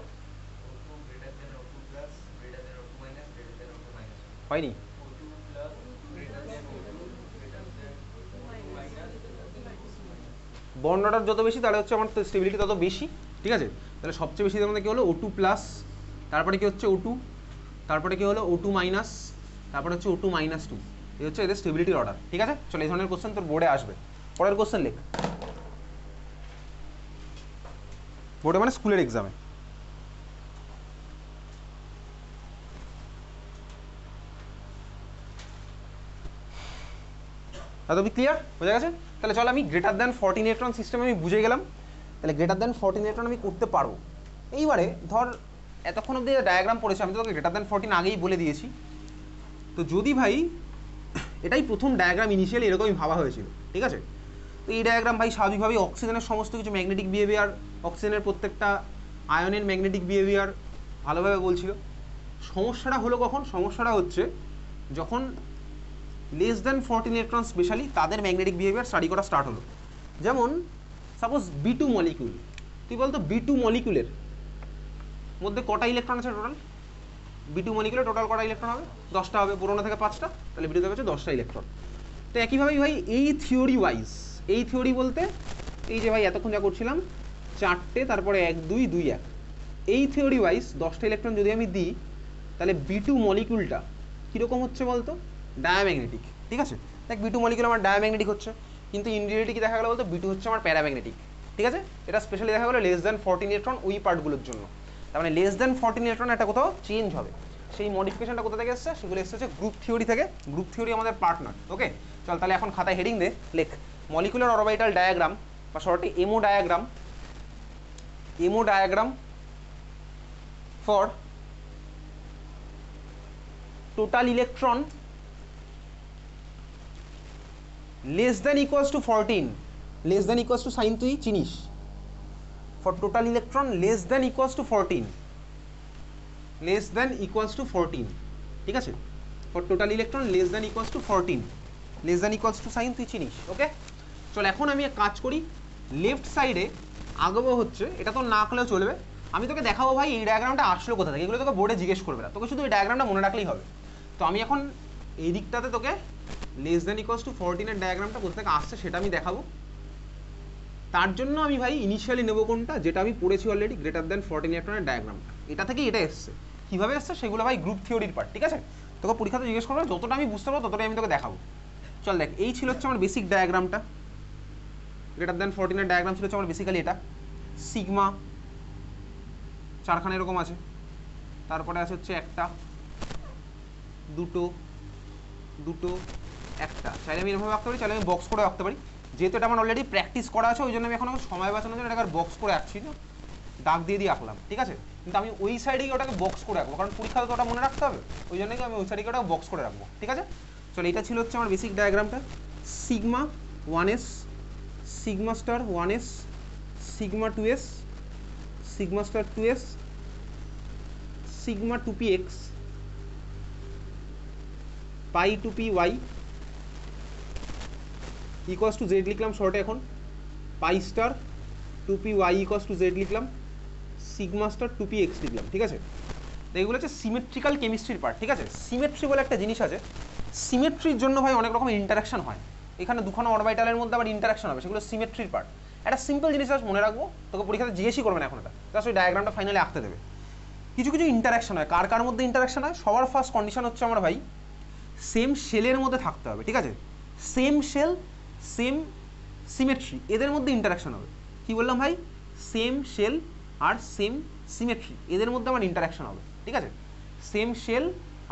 S1: হয়নি? বন্ড অর্ডার যত বেশি তাহলে হচ্ছে আমার স্টেবিলিটি তত বেশি, ঠিক আছে? তাহলে সবচেয়ে বেশি মধ্যে কী হলো O2 প্লাস, তারপরে কি হচ্ছে O2, তারপরে কি হলো O2 মাইনাস, তারপরে হচ্ছে O2 মাইনাস 2, এই হচ্ছে এদের স্টেবিলিটির অর্ডার, ঠিক আছে? চলো এই ধরনের কোশ্চেন তোর বোর্ডে আসবে। পরের কোশ্চেন লেখ, বোর্ডে মানে স্কুলের এক্সামে। এত ক্লিয়ার বোঝা গেছে? তাহলে চল আমি গ্রেটার দ্যান 14 ইলেকট্রন সিস্টেম আমি বুঝে গেলাম, তাহলে গ্রেটার দ্যান 14 ইলেকট্রন আমি করতে পারবো। এইবারে ধর এতক্ষণ অব্দি ডায়াগ্রাম পড়েছি, আমি তো তোকে গ্রেটার দ্যান 14 আগেই বলে দিয়েছি। তো যদি ভাই এটাই প্রথম ডায়াগ্রাম ইনিশিয়ালি এরকমই ভাবা হয়েছিল, ঠিক আছে? তো এই ডায়াগ্রাম ভাই স্বাভাবিকভাবেই অক্সিজেনের সমস্ত কিছু ম্যাগনেটিক বিহেভিয়ার, অক্সিজেনের প্রত্যেকটা আয়নের ম্যাগনেটিক বিহেভিয়ার ভালোভাবে বলছিল। সমস্যাটা হলো কখন? সমস্যাটা হচ্ছে যখন লেস দ্যান 14 ইলেকট্রন স্পেশালি তাদের ম্যাগনেটিক বিহেভিয়ার স্টাডি করা স্টার্ট হলো। যেমন সাপোজ B2 মলিকিউল, তুই বলতো B2 মলিকিউলের মধ্যে কটা ইলেকট্রন আছে টোটাল? B2 মলিকিউলে টোটাল কটা ইলেকট্রন হবে? 10টা হবে, বোরনে থেকে 5টা, তাহলে B2 থেকে হচ্ছে 10টা ইলেকট্রন। তো একইভাবেই ভাই এই থিওরি ওয়াইজ, এই থিওরি বলতে এই যে ভাই এতক্ষণ যা করছিলাম 4টে, তারপরে 1 2 2 1, এই থিওরি ওয়াইজ 10টা ইলেকট্রন যদি আমি দিই তাহলে B2 মলিকিউলটা কীরকম হচ্ছে বলতো? ডায়াম্যাগনেটিক, ঠিক আছে? দেখ B2 মলিকিউল আমার ডায়াম্যাগনেটিক হচ্ছে, কিন্তু ইন রিয়েলিটি কি দেখা গেল বলতো? B2 হচ্ছে আমার প্যারাম্যাগনেটিক, ঠিক আছে? এটা স্পেশালি দেখা গেলো লেস দ্যান 14 ইলেকট্রন ওই পার্টগুলোর জন্য। তার মানে লেস দ্যান 14 ইলেকট্রন একটা কোথাও চেঞ্জ হবে, সেই মডিফিকেশনটা কোথা থেকে এসছে? সেগুলো এসছে হচ্ছে গ্রুপ থিওরি থেকে। গ্রুপ থিওরি আমাদের পার্টনার, ওকে? চল তাহলে এখন খাতায় হেডিং দে, লেখ মলিকুলার অরবিটাল ডায়াগ্রাম বা শর্টে MO diagram, MO diagram for total electron less than equals to 14, less than equals to sign তুই চিনিস, for total electron less than equals to 14, less than equals to 14, ঠিক আছে? for total electron less than equals to 14, less than equals to sign তুই চিনিস, ওকে? চল এখন আমি এক কাজ করি, লেফট সাইডে আগবো হচ্ছে, এটা তো না করলেও চলবে, আমি তোকে দেখাবো ভাই এই ডায়াগ্রামটা আসলো কোথা থেকে, এগুলো তোকে বোর্ডে জিজ্ঞেস করবে না, তোকে শুধু এই ডায়াগ্রামটা মনে রাখলেই হবে। তো আমি এখন এই দিকটাতে তোকে লেস দ্যান ইকুয়ালস টু 14 এর ডায়াগ্রামটা কোথা থেকে আসছে সেটা আমি দেখাবো। তার জন্য আমি ভাই ইনিশিয়ালি নেবো কোনটা, যেটা আমি পড়েছি অলরেডি, গ্রেটার দ্যান 14 ইলেকট্রনের ডায়াগ্রামটা, এটা থেকে এটা এসছে। কীভাবে এসছে সেগুলো ভাই গ্রুপ থিওরির পার্ট, ঠিক আছে? তোকে পরীক্ষাতে জিজ্ঞেস করবে, যতটা আমি বুঝতে পারবো ততটাই আমি তোকে দেখাবো। চল দেখ, এই ছিল হচ্ছে আমার বেসিক ডায়াগ্রামটা, গ্রেটার দ্যান 14 এর ডায়াগ্রাম ছিল হচ্ছে আমার বেসিক্যালি এটা, সিগমা 4খানা এরকম আছে, তারপরে আছে হচ্ছে 1টা 2টো 2টো 1টা, চাইলে আমি এরকম রাখতে পারি, চাইলে আমি বক্স করে রাখতে পারি। যেহেতু এটা আমার অলরেডি প্র্যাকটিস করা আছে, ওই জন্য আমি এখন সময় বাঁচানোর জন্য এটাকে বক্স করে রাখছি না, দাগ দিয়ে দিয়ে রাখলাম, ঠিক আছে? কিন্তু আমি ওই সাইডে গিয়ে ওটাকে বক্স করে রাখবো, কারণ পরীক্ষাতে তো ওটা মনে রাখতে হবে, ওই জন্য আমি ওই সাইডে গিয়ে ওটাকে বক্স করে রাখবো, ঠিক আছে? চলো এটা ছিল হচ্ছে আমার বেসিক ডায়াগ্রামটা, sigma 1s, sigma star 1s, sigma 2s, sigma star 2s, sigma 2px, pi two p y equals to z লিখলাম শর্টে এখন, pi star two p y equals to z লিখলাম, sigma star two p x লিখলাম, ঠিক আছে। তো এগুলো হচ্ছে সিমেট্রিক্যাল কেমিস্ট্রির পার্ট, ঠিক আছে। সিমেট্রি বলে একটা জিনিস আছে, সিমেট্রির জন্য ভাই অনেক রকমের ইন্টারাকশন হয়, এখানে দুখানা অরবিটালের মধ্যে আবার ইন্টারাকশন হবে, সেগুলো সিমেট্রির পার্ট। একটা সিম্পল জিনিস জাস্ট মনে রাখবো, তোকে পরীক্ষাতে জিজ্ঞেসই করবে না এখন, এটা জাস্ট ওই ডায়াগ্রামটা ফাইনালি আঁকতে দেবে। কিছু কিছু ইন্টারাকশন হয়, কার কার মধ্যে ইন্টারাকশন হয়, সবার ফার্স্ট কন্ডিশন হচ্ছে আমার ভাই সেম শেলের মধ্যে থাকতে হবে, ঠিক আছে। সেম শেল, সেম সিমেট্রি, এদের মধ্যে ইন্টারাকশন হবে। কি বললাম ভাই? সেম শেল আর সেম সিমেট্রি, এদের মধ্যে আমার ইন্টারাকশন হবে, ঠিক আছে। সেম শেল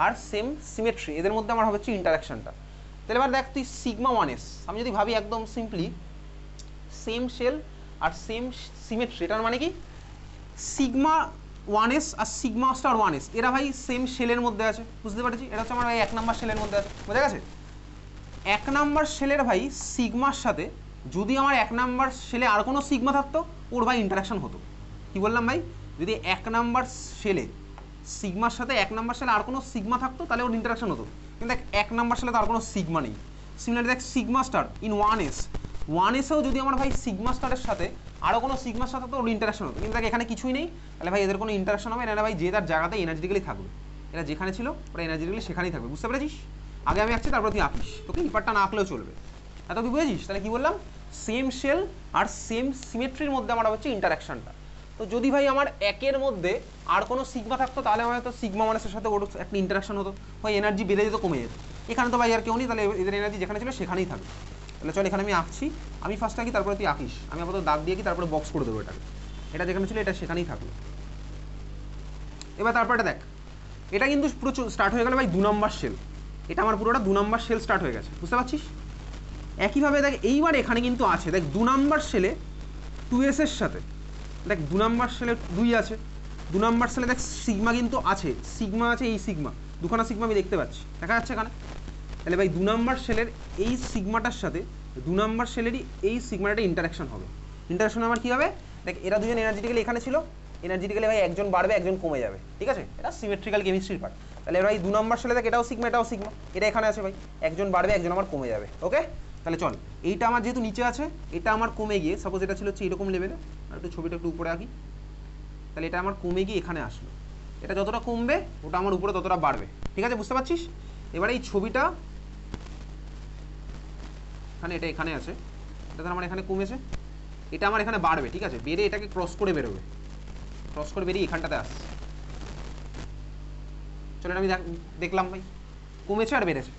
S1: আর সেম সিমেট্রি, এদের মধ্যে আমার হচ্ছে ইন্টারাকশনটা। তাহলে এবার দেখ তুই সিগমা ওয়ান এস, আমি যদি ভাবি একদম সিম্পলি সেম শেল আর সেম সিমেট্রি, এটার মানে কি সিগমা ওয়ান এস আর সিগমা স্টার ওয়ান এস, এরা ভাই সেম শেলের মধ্যে আছে, বুঝতে পারছি। এটা হচ্ছে আমার ভাই 1 নাম্বার শেলের মধ্যে আছে, বোঝা গেছে। 1 নাম্বার শেলের ভাই সিগমার সাথে যদি আমার 1 নাম্বার শেলে আর কোনো সিগমা থাকতো, ওর ভাই ইন্টারাকশন হতো। কি বললাম ভাই? যদি 1 নাম্বার শেলে সিগমার সাথে 1 নাম্বার শেলে আর কোনো সিগমা থাকতো, তাহলে ওর ইন্টারাকশন হতো। কিন্তু দেখ 1 নাম্বার শেলে তো আর কোনো সিগমা নেই। সিমিলারলি দেখ sigma star in one S, one এসেও যদি আমার ভাই সিগমা স্টারের সাথে আরও কোনো সিগমার সাথে তো ওর ইন্টারাকশন হতো, কিন্তু দেখ এখানে কিছুই নেই, তাহলে ভাই এদের কোনো ইন্টারাকশন হবে না, ভাই যে তার জায়গাতে এনার্জিক্যালি থাকবে, এরা যেখানে ছিল ওরা এনার্জিক্যালি সেখানেই থাকবে, বুঝতে পেরেছিস? আগে আমি আঁকছি, তারপর তুই আঁকিস, তোকে এই পার্টটা না আঁকলেও চলবে। এত তুই বুঝেছিস? তাহলে কি বললাম? সেম শেল আর সেম সিমেট্রির মধ্যে আমার হচ্ছে ইন্টারাকশনটা। তো যদি ভাই আমার একের মধ্যে আর কোনো সিগমা থাকতো, তাহলে হয়তো সিগমা মানুষের সাথে ওর একটা ইন্টারাকশন হতো, ভাই এনার্জি বেড়ে যেত, কমে যেত। এখানে তো ভাই আর কেউ নেই, তাহলে এদের এনার্জি যেখানে ছিল সেখানেই থাকবে। তাহলে চল এখানে আমি আঁকছি, আমি ফার্স্ট আঁকি, তারপরে তুই আঁকিস, আমি আপাতত দাগ দিয়ে কি তারপরে বক্স করে দেবো এটাকে, এটা যেখানে ছিল এটা সেখানেই থাকলো। এবার তারপরে দেখ, এটা কিন্তু পুরো স্টার্ট হয়ে গেল ভাই 2 নাম্বার শেল, এটা আমার পুরোটা 2 নাম্বার শেল স্টার্ট হয়ে গেছে, বুঝতে পারছিস? একইভাবে দেখ এইবার এখানে কিন্তু আছে, দেখ 2 নাম্বার শেলে 2s এর সাথে, দেখ 2 নাম্বার শেলে 2 আছে, 2 নাম্বার শেলে দেখ সিগমা কিন্তু আছে, সিগমা আছে, এই সিগমা, দুখানা সিগমা আমি দেখতে পাচ্ছি, দেখা যাচ্ছে এখানে। তাহলে ভাই 2 নাম্বার শেলের এই সিগমাটার সাথে 2 নাম্বার শেলেরই এই সিগমাটা ইন্টারাকশন হবে। ইন্টারাকশন আমার কী হবে? দেখ এরা দুজন এনার্জিটিক্যালি এখানে ছিল, এনার্জিটিক্যালি ভাই একজন বাড়বে একজন কমে যাবে, ঠিক আছে। এটা সিমেট্রিক্যাল কেমিস্ট্রির পার্ট। তাহলে ভাই 2 নাম্বার শেলে দেখ এটাও সিগমা এটাও সিগমা, এটা এখানে আছে ভাই, একজন বাড়বে একজন আমার কমে যাবে, ওকে। তাহলে চল, এইটা আমার যেহেতু নিচে আছে, এটা আমার কমে গিয়ে, সাপোজ এটা ছিল হচ্ছে এরকম লেভেলে, আর একটু ছবিটা একটু উপরে আঁকি, তাহলে এটা আমার কমে গিয়ে এখানে আসলো, এটা যতটা কমবে ওটা আমার উপরে ততটা বাড়বে, ঠিক আছে, বুঝতে পারছিস? এবার এই ছবিটা এখানে, এটা এখানে আছে, এটা আমার এখানে কমেছে, এটা আমার এখানে বাড়বে, ঠিক আছে, বেড়ে এটাকে ক্রস করে বেরোবে, ক্রস করে বেরিয়ে এখানটাতে আসছে। চলো এটা আমি দেখলাম ভাই কমেছে আর বেড়েছে।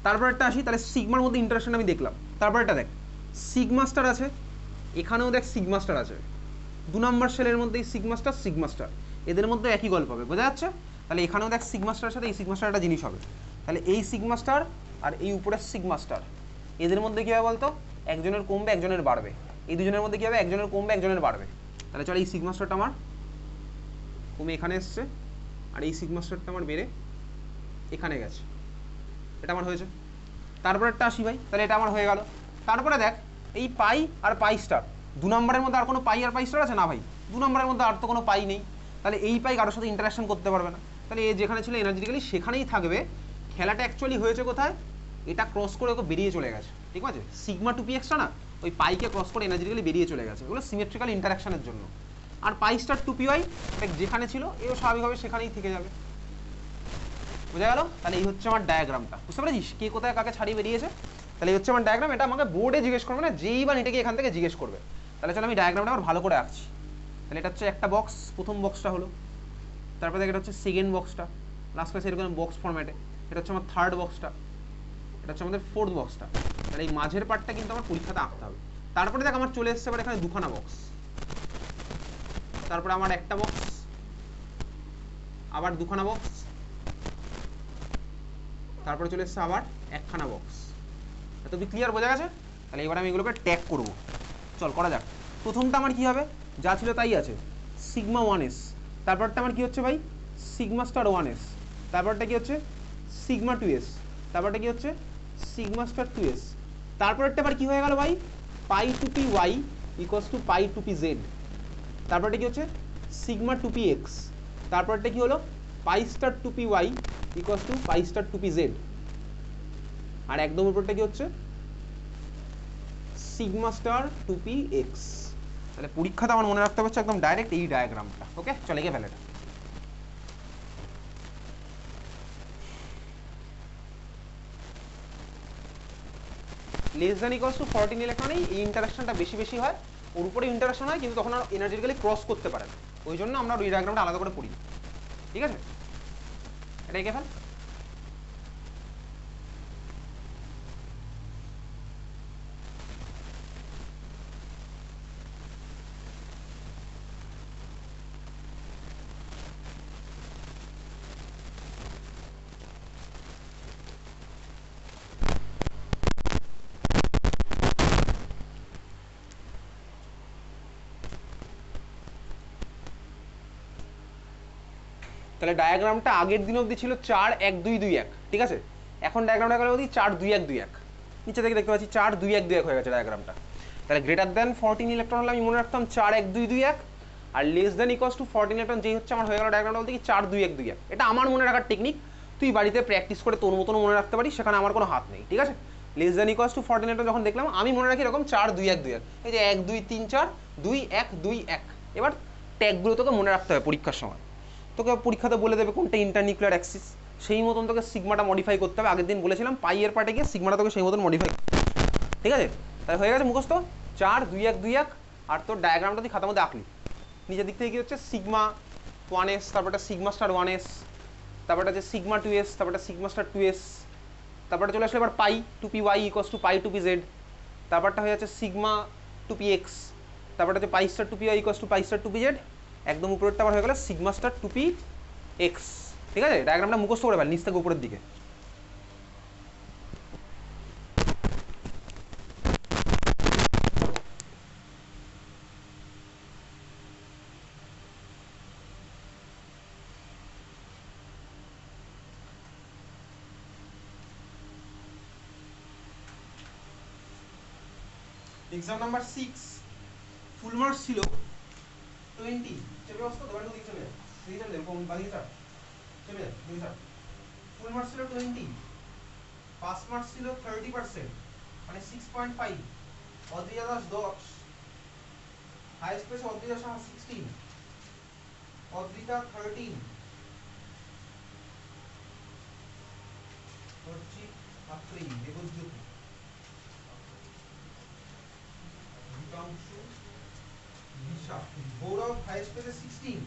S1: তারপর একটা আসি, তাহলে সিগমার মধ্যে ইন্টারাকশন আমি দেখলাম। তারপর একটা দেখ সিগমা স্টার আছে, এখানেও দেখ সিগমা স্টার আছে, 2 নাম্বার শেলের মধ্যে এই সিগমা স্টার, এদের মধ্যে একই গল্প হবে, বোঝা যাচ্ছে? তাহলে এখানেও দেখ সিগমা স্টারের সাথে এই সিগমা স্টার একটা জিনিস হবে, তাহলে এই সিগমা স্টার আর এই উপরের সিগমা স্টার, এদের মধ্যে কী হবে বলতো? একজনের কমবে একজনের বাড়বে, এই দুজনের মধ্যে কী হবে? একজনের কমবে একজনের বাড়বে। তাহলে চল এই সিগমা স্টারটা আমার কমে এখানে এসছে, আর এই সিগমা স্টারটা আমার বেড়ে এখানে গেছে, এটা আমার হয়েছে। তারপর একটা আসি ভাই, তাহলে এটা আমার হয়ে গেল। তারপরে দেখ এই পাই আর পাই স্টার, 2 নম্বরের মধ্যে আর কোনো পাই আর পাই স্টার আছে না ভাই? 2 নম্বরের মধ্যে আর তো কোনো পাই নেই, তাহলে এই পাই কারোর সাথে ইন্টারাকশন করতে পারবে না, তাহলে এ যেখানে ছিল এনার্জিক্যালি সেখানেই থাকবে। খেলাটা অ্যাকচুয়ালি হয়েছে কোথায়? এটা ক্রস করে ওকে বেরিয়ে চলে গেছে, ঠিক আছে। সিগমা টু পি এক্সটা না, ওই পাইকে ক্রস করে এনার্জিক্যালি বেরিয়ে চলে গেছে, এগুলো সিমেট্রিক্যাল ইন্টারাকশনের জন্য। আর পাই স্টার টু পি ওয়াই যেখানে ছিল এও স্বাভাবিকভাবে সেখানেই থেকে যাবে, বোঝা গেল? তাহলে এই হচ্ছে আমার ডায়াগ্রামটা, বুঝতে পেরেছিস কে কোথায় কাকে ছাড়িয়ে বেরিয়েছে? তাহলে এই হচ্ছে আমার ডায়াগ্রাম, এটা আমাকে বোর্ডে জিজ্ঞেস করবে না, যেই বা এটাকে এখান থেকে জিজ্ঞেস করবে। তাহলে চলো আমি ডায়াগ্রামটা আবার ভালো করে আঁকছি। তাহলে এটা হচ্ছে একটা বক্স, প্রথম বক্সটা হলো, তারপরে দেখ এটা হচ্ছে সেকেন্ড বক্সটা, লাস্ট ক্লাসে এরকম বক্স ফরম্যাটে, এটা হচ্ছে আমার থার্ড বক্সটা, এটা হচ্ছে আমাদের ফোর্থ বক্সটা। তাহলে এই মাঝের পার্টটা কিন্তু আমার পরীক্ষাতে আঁকতে হবে। তারপরে দেখ আমার চলে এসছে আবার এখানে দুখানা বক্স, তারপরে আমার একটা বক্স, আবার দুখানা বক্স, তারপরে চলে এসছে আবার একখানা বক্স। এত কি ক্লিয়ার, বোঝা গেছে? তাহলে এবার আমি এগুলোকে ট্যাগ করব, চল করা যাক। প্রথমটা আমার কি হবে? যা ছিল তাই আছে, সিগমা 1s। তারপরটা আমার কি হচ্ছে ভাই? Sigma star 1s। তারপরটা কি হচ্ছে? Sigma 2s। তারপরটা কি হচ্ছে? Sigma star 2s। তারপরটা আবার কি হয়ে গেল ভাই? Pi two p y equals to pi two p z. তারপরটা কি হচ্ছে? Sigma two p x. তারপরটা কি হলো? Pi star two p y equals to pi star two p z. আর একদম উপরটা কি হচ্ছে সিগমা স্টার 2p(x). তাহলে পরীক্ষাতে আমার মনে রাখতে হচ্ছে একদম ডাইরেক্ট এই ডায়াগ্রামটা। ওকে, চলে গিয়ে ফেলে এটা। লেস দ্যান ইকুয়ালস টু 14 ইলেকট্রনে এই ইন্টারাকশনটা বেশি বেশি হয়, ওর উপরে ইন্টারাকশন হয় কিন্তু তখন আর এনার্জেটিক্যালি ক্রস করতে পারে না, ওই জন্য আমরা ওই ডায়াগ্রামটা আলাদা করে পড়ি। ঠিক আছে, এটা এঁকে ফেল। তাহলে ডায়াগ্রামটা আগের দিন অবধি ছিল 4 1 2 2 1, ঠিক আছে? এখন ডায়াগ্রামটা গেলে অবধি 4 2 1 2 1, নিচে থেকে দেখতে পাচ্ছি 4 2 1 2 1 হয়ে গেছে ডায়াগ্রামটা। তাহলে গ্রেটার দ্যান 14 ইলেকট্রন হলে আমি মনে রাখতাম 4 1 2 2 1, আর less than equals to 14 electron যেই হচ্ছে আমার হয়ে গেল ডায়াগ্রামটা বলতে কি 4 2 1 2 1। এটা আমার মনে রাখার টেকনিক, তুই বাড়িতে প্র্যাকটিস করে তোর মতন মনে রাখতে পারিস, সেখানে আমার কোনো হাত নেই। ঠিক আছে, less than equals to 14 electron যখন দেখলাম আমি মনে রাখি এরকম 4 2 1 2 1, এই যে 1 2 3 4 2 1 2 1। এবার ট্যাগগুলো তোকে মনে রাখতে হবে পরীক্ষার সময়, তোকে পরীক্ষাতে বলে দেবে কোনটা ইন্টারনিউক্লিয়ার অ্যাক্সিস, সেই মতন তোকে সিগমাটা মডিফাই করতে হবে। আগের দিন বলেছিলাম পাই এর পার্টে গিয়ে সিগমাটা তোকে সেই মতন মডিফাই, ঠিক আছে? তাহলে হয়ে গেছে মুখস্থ 4 2 1 2 1, আর তোর ডায়াগ্রামটা তুই খাতার মধ্যে আঁকলি। নিচের দিক থেকে কি হচ্ছে সিগমা 1s, তারপরটা সিগমা স্টার 1s, তারপরটা হচ্ছে সিগমা 2s, তারপরটা সিগমা স্টার 2s, তারপরটা চলে আসলে এবার পাই 2py equals to pi 2pz, তারপরটা হয়ে যাচ্ছে সিগমা 2px, তারপরটা হচ্ছে pi star 2py equals to pi star 2pz, একদম উপরেরটা আবার হয়ে গেল সিগমা স্টার 2px। ঠিক আছে, ডায়াগ্রামটা মুখস্থ করে ফেল নিচ থেকে উপরের দিকে। এক্সাম নাম্বার 6 ফুল মার্কস ছিল 20, চেপে বসতো দোকান দিকে চলে যায়, দিকে চলে যায়, কোন বাদিকে চাপ, চেপে যায় দিকে চাপ। ফুল মার্কস ছিল 20, পাস মার্কস ছিল 30%, মানে 6.5, অদ্বিজা দাস 10, হাইয়েস্ট পেয়েছে অদ্বিজা সাহা 16, অদ্বিতা 13, অর্চিত আত্রেয়ী, দেবজ্যোতি, গীতাংশু, দিশা, গৌরব হাইয়েস্ট পেয়েছে 16,